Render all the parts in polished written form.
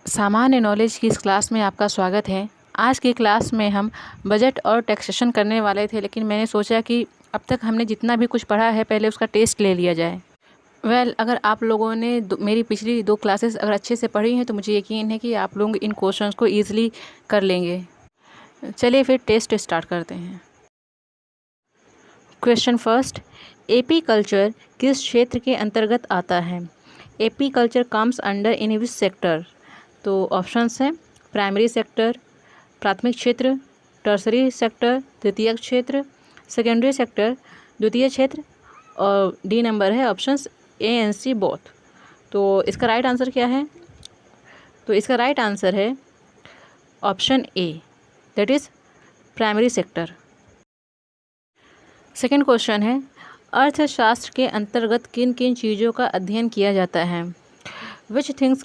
सामान्य नॉलेज की इस क्लास में आपका स्वागत है। आज की क्लास में हम बजट और टैक्सेशन करने वाले थे, लेकिन मैंने सोचा कि अब तक हमने जितना भी कुछ पढ़ा है पहले उसका टेस्ट ले लिया जाए। अगर आप लोगों ने मेरी पिछली 2 क्लासेस अगर अच्छे से पढ़ी हैं तो मुझे यकीन है कि आप लोग इन क्वेश्चंस को ईज़िली कर लेंगे। चलिए फिर टेस्ट स्टार्ट करते हैं। क्वेश्चन फर्स्ट, एपी कल्चर किस क्षेत्र के अंतर्गत आता है? AP culture comes under in which sector? तो ऑप्शंस हैं प्राइमरी सेक्टर, प्राथमिक क्षेत्र, टर्सरी सेक्टर, तृतीयक क्षेत्र, सेकेंडरी सेक्टर, द्वितीय क्षेत्र, और डी नंबर है options A and C both. तो इसका राइट आंसर क्या है? तो इसका राइट आंसर है option A, that is primary sector. Second question है, अर्थशास्त्र के अंतर्गत किन किन चीज़ों का अध्ययन किया जाता है? Which things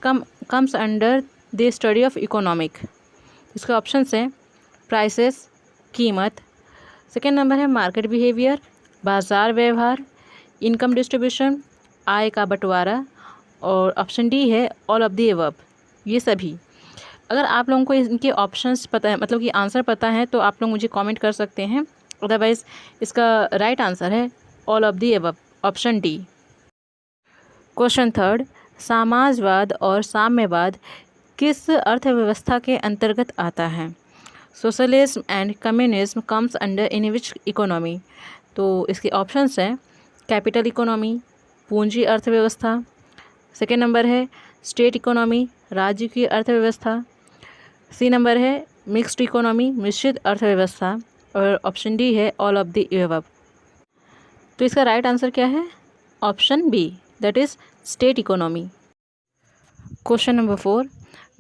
comes under the study of economic? इसके ऑप्शंस हैं प्राइसेस, कीमत, सेकेंड नंबर है मार्केट बिहेवियर, बाजार व्यवहार, इनकम डिस्ट्रीब्यूशन, आय का बंटवारा, और ऑप्शन डी है ऑल ऑफ द अबव, ये सभी। अगर आप लोगों को इनके ऑप्शंस पता है, मतलब कि आंसर पता है, तो आप लोग मुझे कमेंट कर सकते हैं। अदरवाइज इसका राइट आंसर है all of the above, option D. Question third, साम्यवाद और साम्यवाद किस अर्थव्यवस्था के अंतर्गत आता है? Socialism and communism comes under in which economy? तो इसके ऑप्शंस हैं कैपिटल इकोनॉमी, पूंजी अर्थव्यवस्था, सेकेंड नंबर है स्टेट इकोनॉमी, राज्य की अर्थव्यवस्था, सी नंबर है मिक्स्ड इकोनॉमी, मिश्रित अर्थव्यवस्था, और ऑप्शन डी है ऑल ऑफ द अबव। तो इसका राइट आंसर क्या है? Option B, that is state economy. Question number 4,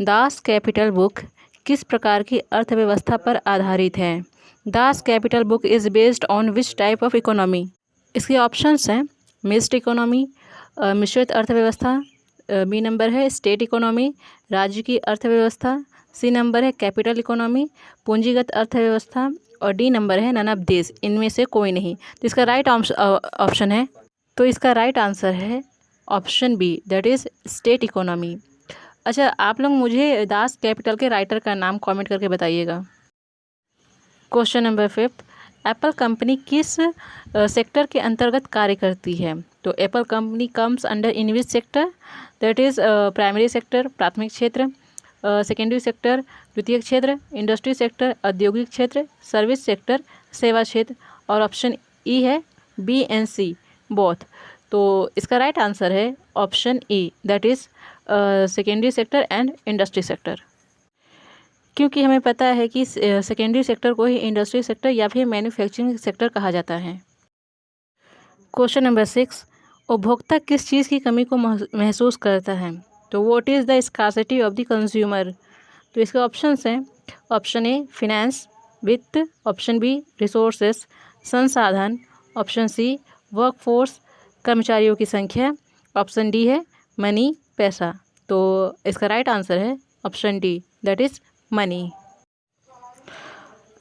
Das Kapital book किस प्रकार की अर्थव्यवस्था पर आधारित है? Das Kapital book is based on which type of economy? इसके ऑप्शंस हैं मिक्स्ड इकोनॉमी, मिश्रित अर्थव्यवस्था, बी नंबर है स्टेट इकोनॉमी, राज्य की अर्थव्यवस्था, सी नंबर है कैपिटल इकोनॉमी, पूंजीगत अर्थव्यवस्था, और डी नंबर है नन ऑफ दिस, इनमें से कोई नहीं। तो इसका राइट ऑप्शन है, तो इसका राइट आंसर है option B, that is state economy. अच्छा, आप लोग मुझे दास कैपिटल के राइटर का नाम कमेंट करके बताइएगा। क्वेश्चन नंबर 5, एप्पल कंपनी किस सेक्टर के अंतर्गत कार्य करती है? तो Apple company comes under in which sector? That is primary sector, प्राथमिक क्षेत्र, सेकेंडरी सेक्टर, द्वितीय क्षेत्र, इंडस्ट्री सेक्टर, औद्योगिक क्षेत्र, सर्विस सेक्टर, सेवा क्षेत्र, और ऑप्शन ई है बी एंड सी बोथ। तो इसका राइट आंसर है option E, that is secondary sector and industry sector. क्योंकि हमें पता है कि सेकेंडरी सेक्टर को ही इंडस्ट्री सेक्टर या फिर मैन्युफैक्चरिंग सेक्टर कहा जाता है। क्वेश्चन नंबर 6, उपभोक्ता किस चीज़ की कमी को महसूस करता है? तो what is the scarcity of the consumer? तो इसके ऑप्शंस हैं ऑप्शन ए फिनेंस, वित्त, ऑप्शन बी रिसोर्सेस, संसाधन, ऑप्शन सी वर्कफोर्स, कर्मचारियों की संख्या, ऑप्शन डी है मनी, पैसा। तो इसका राइट आंसर है option D, that is money.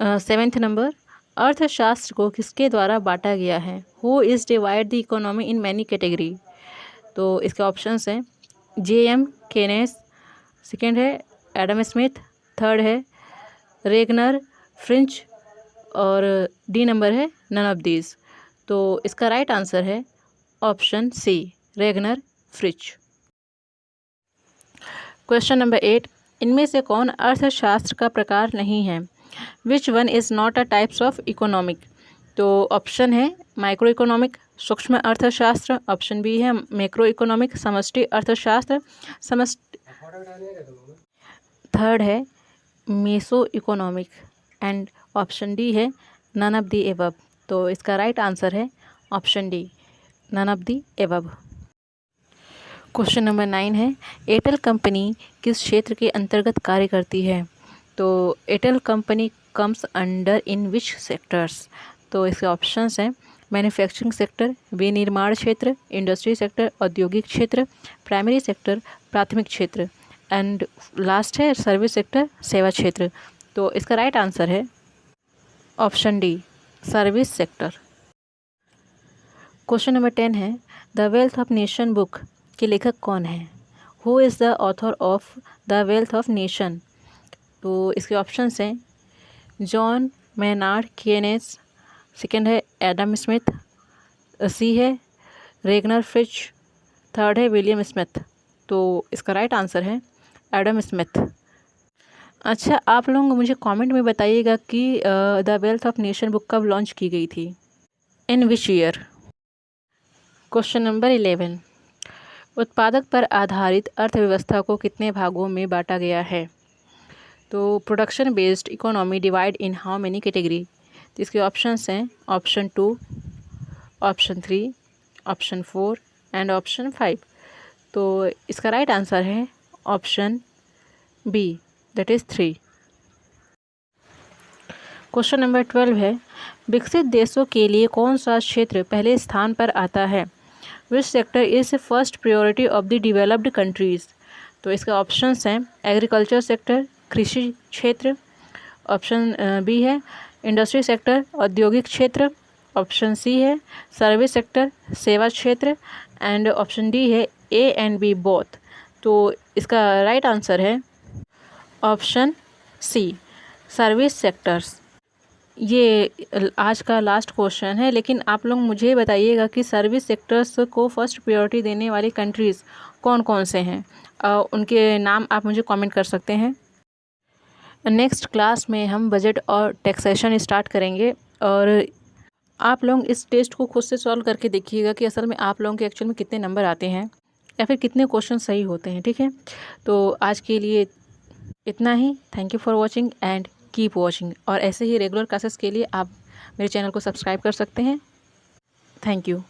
7th number, अर्थशास्त्र को किसके द्वारा बांटा गया है? Who is divide the economy in many category? तो इसके ऑप्शंस हैं जे.एम. केनेस, सेकेंड है एडम स्मिथ, थर्ड है रेगनर फ्रिंच, और डी नंबर है नन ऑफ दीज। तो इसका राइट आंसर है option C, Ragnar Frisch. Question number 8, इनमें से कौन अर्थशास्त्र का प्रकार नहीं है? विच one is not a types of economic? तो ऑप्शन है माइक्रो इकोनॉमिक, सूक्ष्म अर्थशास्त्र, ऑप्शन बी है मैक्रो इकोनॉमिक, समष्टि अर्थशास्त्र, थर्ड है meso economic, and option D है नन ऑफ द एबव। तो इसका राइट आंसर है option D, none of the above. Question number 9 है, एयरटेल कंपनी किस क्षेत्र के अंतर्गत कार्य करती है? तो Airtel company comes under in which sectors? तो इसके ऑप्शंस हैं मैन्युफैक्चरिंग सेक्टर, विनिर्माण क्षेत्र, इंडस्ट्री सेक्टर, औद्योगिक क्षेत्र, प्राइमरी सेक्टर, प्राथमिक क्षेत्र, एंड लास्ट है सर्विस सेक्टर, सेवा क्षेत्र। तो इसका राइट आंसर है option D, service sector. Question number 10 है, the wealth of nation book के लेखक कौन है? Who is the author of the wealth of nation? तो इसके ऑप्शंस हैं जॉन मेनार्ड केनेस, सेकंड है एडम स्मिथ, सी है रेगनर फ्रिच, थर्ड है विलियम स्मिथ। तो इसका राइट आंसर है एडम स्मिथ। अच्छा, आप लोग मुझे कमेंट में बताइएगा कि the wealth of nation book कब लॉन्च की गई थी, इन विच ईयर। क्वेश्चन नंबर 11, उत्पादक पर आधारित अर्थव्यवस्था को कितने भागों में बांटा गया है? तो production based economy divide in how many category? तो इसके ऑप्शंस हैं option 2, option 3, option 4 and option 5। तो इसका राइट आंसर है option B, that is 3। Question number 12 है, विकसित देशों के लिए कौन सा क्षेत्र पहले स्थान पर आता है? Which sector is first priority of the developed countries? तो इसके ऑप्शंस हैं एग्रीकल्चर सेक्टर, कृषि क्षेत्र, ऑप्शन बी है इंडस्ट्री सेक्टर, औद्योगिक क्षेत्र, ऑप्शन सी है सर्विस सेक्टर, सेवा क्षेत्र, एंड ऑप्शन डी है ए एंड बी बोथ। तो इसका राइट आंसर है ऑप्शन सी, सर्विस सेक्टर्स। ये आज का लास्ट क्वेश्चन है, लेकिन आप लोग मुझे बताइएगा कि सर्विस सेक्टर्स को फर्स्ट प्रायोरिटी देने वाली कंट्रीज़ कौन कौन से हैं। उनके नाम आप मुझे कमेंट कर सकते हैं। नेक्स्ट क्लास में हम बजट और टैक्सेशन स्टार्ट करेंगे, और आप लोग इस टेस्ट को खुद से सॉल्व करके देखिएगा कि असल में आप लोगों के एक्चुअल में कितने नंबर आते हैं या फिर कितने क्वेश्चन सही होते हैं। ठीक है, तो आज के लिए इतना ही। Thank you for watching and keep watching, और ऐसे ही रेगुलर क्लासेस के लिए आप मेरे चैनल को सब्सक्राइब कर सकते हैं। Thank you.